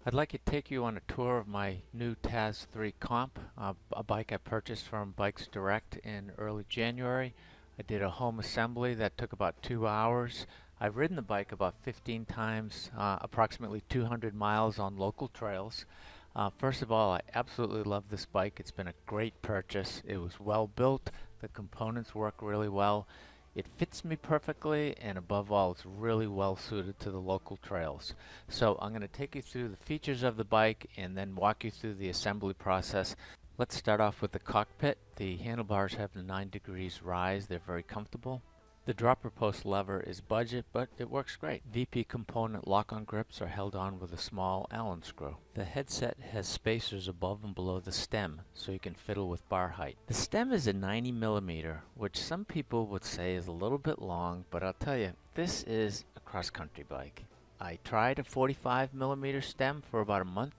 I'd like to take you on a tour of my new Taz3 Comp, a bike I purchased from Bikes Direct in early January. I did a home assembly that took about 2 hours. I've ridden the bike about 15 times, approximately 200 miles on local trails. First of all, I absolutely love this bike. It's been a great purchase. It was well built. The components work really well. It fits me perfectly, and above all, it's really well suited to the local trails. So I'm going to take you through the features of the bike and then walk you through the assembly process. Let's start off with the cockpit. The handlebars have the 9 degrees rise. They're very comfortable. The dropper post lever is budget, but it works great. VP component lock-on grips are held on with a small Allen screw. The headset has spacers above and below the stem, so you can fiddle with bar height. The stem is a 90mm, which some people would say is a little bit long, but I'll tell you, this is a cross-country bike. I tried a 45mm stem for about a month,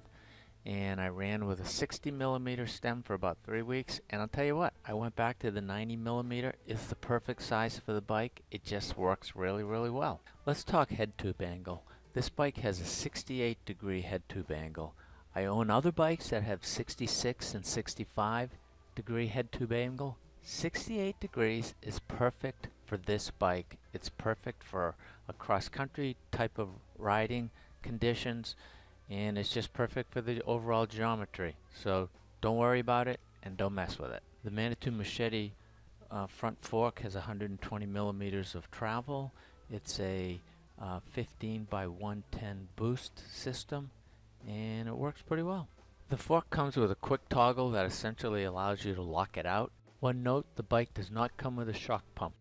and I ran with a 60mm stem for about 3 weeks, and I'll tell you what, I went back to the 90mm. It's the perfect size for the bike. It just works really, really well. Let's talk head tube angle. This bike has a 68-degree head tube angle. I own other bikes that have 66 and 65-degree head tube angle. 68 degrees is perfect for this bike. It's perfect for a cross-country type of riding conditions, and it's just perfect for the overall geometry. So don't worry about it and don't mess with it. The Manitou Machete front fork has 120mm of travel. It's a 15 by 110 boost system, and it works pretty well. The fork comes with a quick toggle that essentially allows you to lock it out. One note, the bike does not come with a shock pump.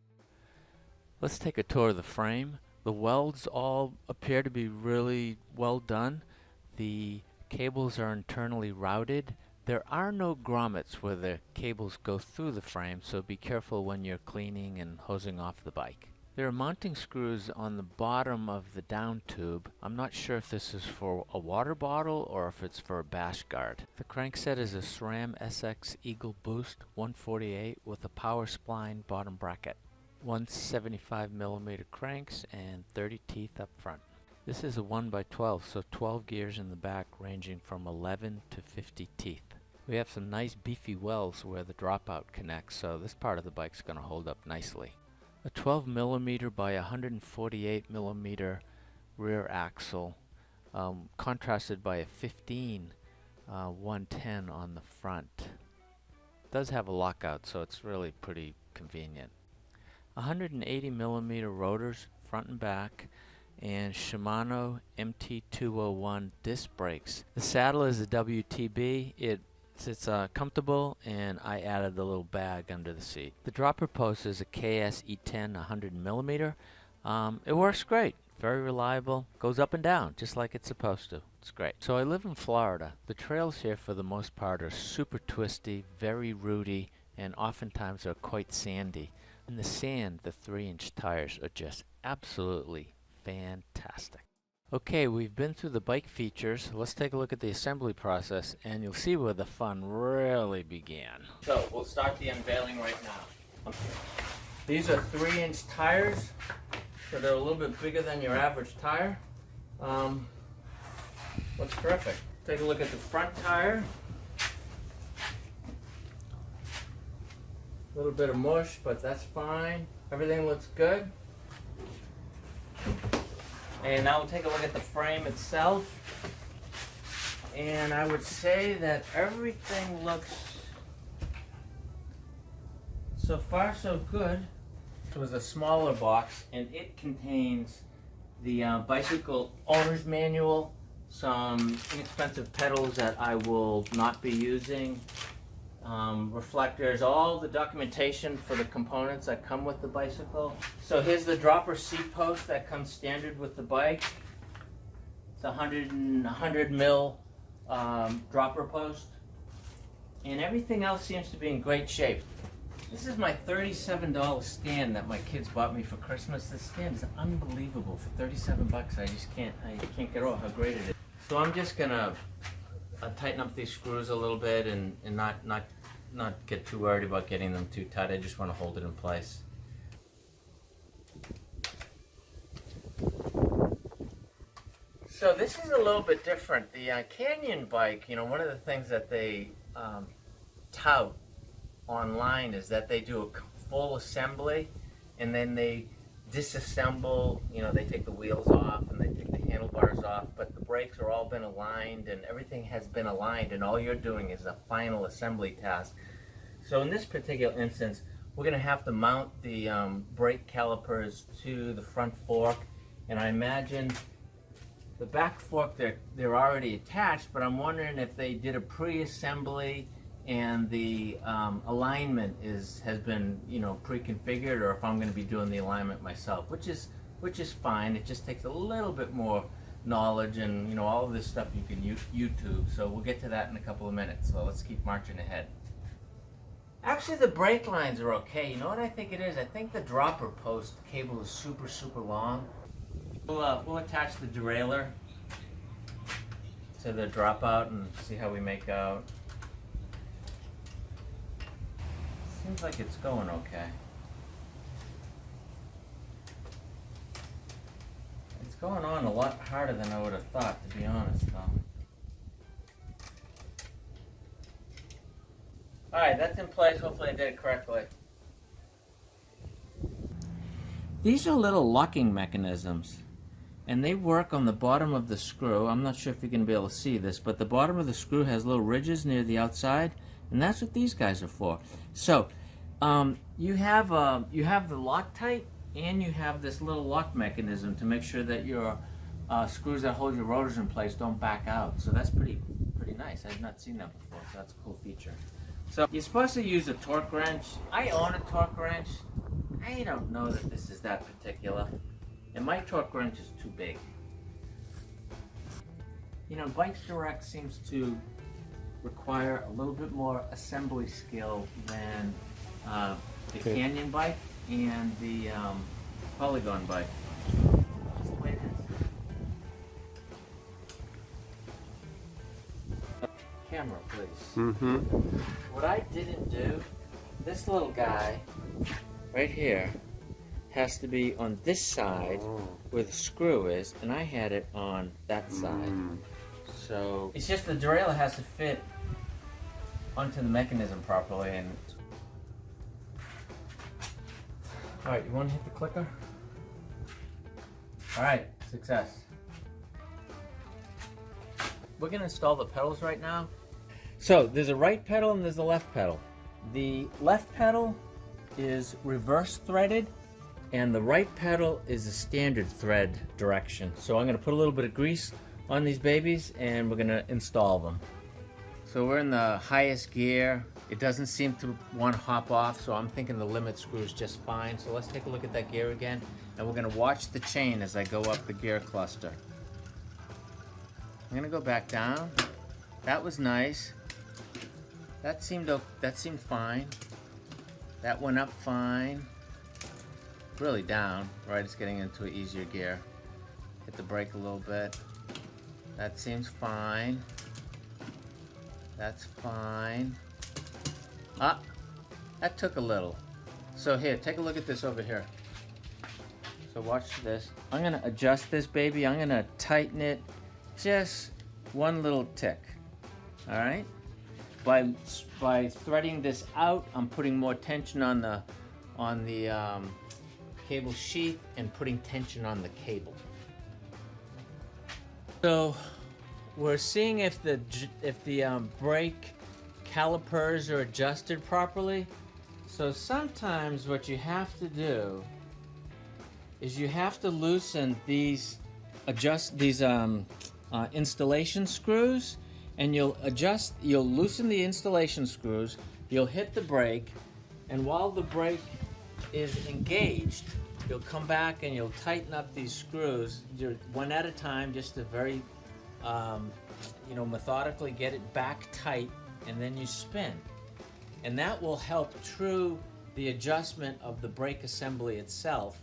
Let's take a tour of the frame. The welds all appear to be really well done. The cables are internally routed. There are no grommets where the cables go through the frame, so be careful when you're cleaning and hosing off the bike. There are mounting screws on the bottom of the down tube. I'm not sure if this is for a water bottle or if it's for a bash guard. The crankset is a SRAM SX Eagle Boost 148 with a power spline bottom bracket. 175mm cranks and 30 teeth up front. This is a 1x12, so 12 gears in the back ranging from 11 to 50 teeth. We have some nice beefy wells where the dropout connects, so this part of the bike's going to hold up nicely. A 12mm by 148mm rear axle, contrasted by a 15 110 on the front. It does have a lockout, so it's really pretty convenient. 180mm rotors, front and back, and Shimano MT201 disc brakes. The saddle is a WTB. It's comfortable, and I added the little bag under the seat. The dropper post is a KS E10 100mm. It works great. Very reliable. Goes up and down just like it's supposed to. It's great. So I live in Florida. The trails here for the most part are super twisty, very rooty, and oftentimes are quite sandy. In the sand, the 3-inch tires are just absolutely fantastic. Okay, we've been through the bike features. Let's take a look at the assembly process, and you'll see where the fun really began. So we'll start the unveiling right now. These are 3-inch tires, so they're a little bit bigger than your average tire. Looks terrific. Take a look at the front tire. A little bit of mush, but that's fine. Everything looks good. And now we'll take a look at the frame itself. And I would say that everything looks so far so good. It was a smaller box, and it contains the bicycle owner's manual, some inexpensive pedals that I will not be using, reflectors, all the documentation for the components that come with the bicycle. So here's the dropper seat post that comes standard with the bike. It's a 100 mil dropper post, and everything else seems to be in great shape. This is my $37 stand that my kids bought me for Christmas. This stand is unbelievable. For 37 bucks, I can't get over how great it is. So I'm just gonna tighten up these screws a little bit and not get too worried about getting them too tight. I just want to hold it in place. So this is a little bit different. The Canyon bike, you know, one of the things that they tout online is that they do a full assembly and then they disassemble, you know, they take the wheels off and they take the handlebars off, but the brakes are all been aligned and everything has been aligned, and all you're doing is a final assembly task. So in this particular instance, we're going to have to mount the brake calipers to the front fork, and I imagine the back fork, they're already attached, but I'm wondering if they did a pre-assembly and the alignment has been, you know, pre-configured, or if I'm going to be doing the alignment myself, which is fine. It just takes a little bit more knowledge, and you know, all of this stuff you can YouTube. So we'll get to that in a couple of minutes. So let's keep marching ahead. Actually, the brake lines are okay. You know what I think it is? I think the dropper post cable is super long. We'll attach the derailleur to the dropout and see how we make out. Seems like it's going okay. It's going on a lot harder than I would have thought, to be honest, though. Alright, that's in place. Hopefully I did it correctly. These are little locking mechanisms, and they work on the bottom of the screw. I'm not sure if you're going to be able to see this, but the bottom of the screw has little ridges near the outside, and that's what these guys are for. So you have the Loctite, and you have this little lock mechanism to make sure that your screws that hold your rotors in place don't back out. So that's pretty nice. I've not seen that before, so that's a cool feature. So you're supposed to use a torque wrench. I own a torque wrench. I don't know that this is that particular, and my torque wrench is too big. You know, Bikes Direct seems to require a little bit more assembly skill than the Canyon bike and the Polygon bike. That's the way it is. Camera, please. What I didn't do, this little guy right here has to be on this side where the screw is, and I had it on that side. So it's just the derailleur has to fit onto the mechanism properly. And all right, you want to hit the clicker? All right, success. We're going to install the pedals right now. So there's a right pedal and there's a left pedal. The left pedal is reverse threaded, and the right pedal is a standard thread direction. So I'm going to put a little bit of grease on these babies and we're going to install them. So we're in the highest gear. It doesn't seem to want to hop off, so I'm thinking the limit screw is just fine. So let's take a look at that gear again, and we're going to watch the chain as I go up the gear cluster. I'm going to go back down. That was nice. That seemed fine. That went up fine. Really down, right? It's getting into an easier gear. Hit the brake a little bit. That seems fine. That's fine. Ah, that took a little. So here, take a look at this over here. So watch this. I'm gonna adjust this baby. I'm gonna tighten it just one little tick. All right? By threading this out, I'm putting more tension on the cable sheath and putting tension on the cable. So we're seeing if the brake calipers are adjusted properly. So sometimes what you have to do is you have to loosen these installation screws, and you'll loosen the installation screws, you'll hit the brake, and while the brake is engaged, you'll come back and you'll tighten up these screws one at a time, just to very methodically get it back tight, and then you spin. And that will help through the adjustment of the brake assembly itself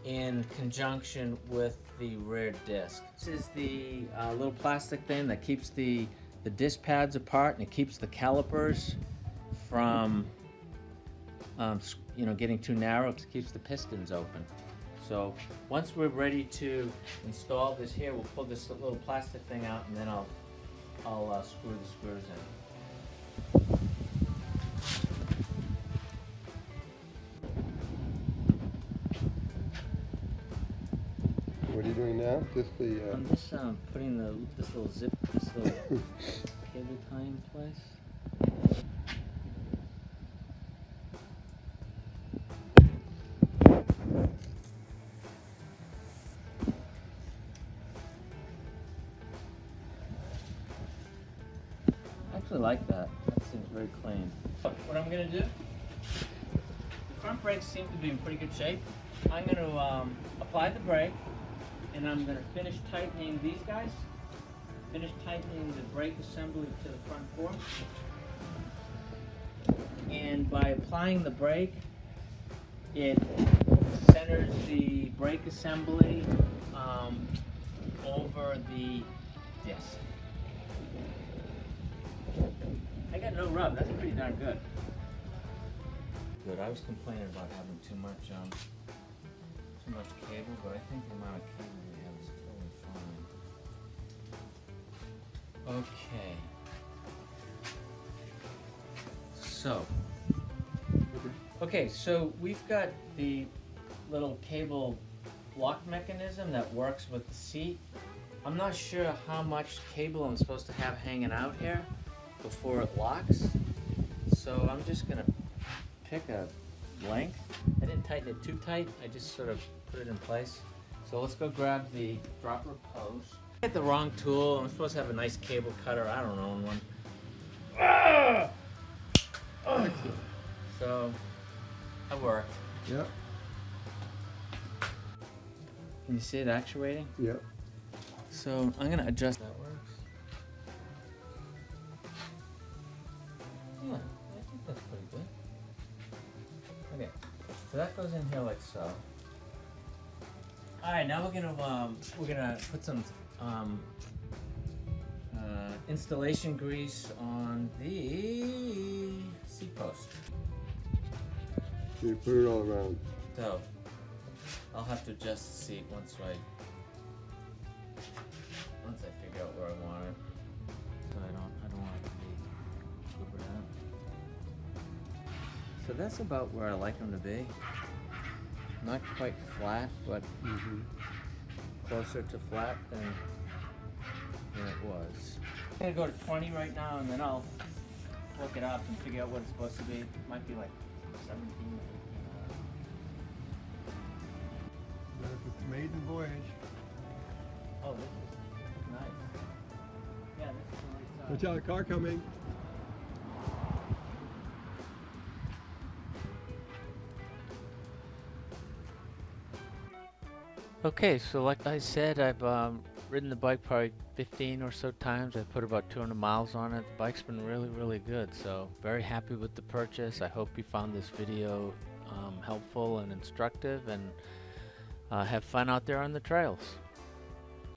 in conjunction with the rear disc. This is the little plastic thing that keeps the disc pads apart, and it keeps the calipers from getting too narrow. It keeps the pistons open. So once we're ready to install this here, we'll pull this little plastic thing out, and then I'll screw the screws in. What are you doing now? Just the. I'm just putting this little cable tie in place. I actually like that. That seems very clean. What I'm gonna do? The front brakes seem to be in pretty good shape. I'm gonna apply the brake, and I'm gonna finish tightening these guys. Finish tightening the brake assembly to the front fork. And by applying the brake, it centers the brake assembly over the disc. I got no rub. That's pretty darn good. Good. I was complaining about having too much cable, but I think the amount of cable we have is totally fine. Okay. So we've got the little cable lock mechanism that works with the seat. I'm not sure how much cable I'm supposed to have hanging out here before it locks. So I'm just gonna pick a length. I didn't tighten it too tight. I just sort of put it in place. So let's go grab the dropper post. I hit the wrong tool. I'm supposed to have a nice cable cutter. I don't own one. Ah! Oh. So that worked. Yep. Can you see it actuating? Yep. So I'm gonna adjust. That works. Yeah, I think that's pretty good. Okay, so that goes in here like so. All right, now we're gonna put some installation grease on the seat post. So you put it all around. So I'll have to adjust the seat once I figure out where I want it. So I don't want it to be super down. So that's about where I like them to be. Not quite flat, but closer to flat than it was. I'm gonna go to 20 right now, and then I'll look it up and figure out what it's supposed to be. It might be like 17. Maiden voyage. Oh, this is nice. Yeah, this is a nice. Watch out, car coming. Okay, so like I said, I've ridden the bike probably 15 or so times. I put about 200 miles on it. The bike's been really, really good. So very happy with the purchase. I hope you found this video helpful and instructive, and have fun out there on the trails.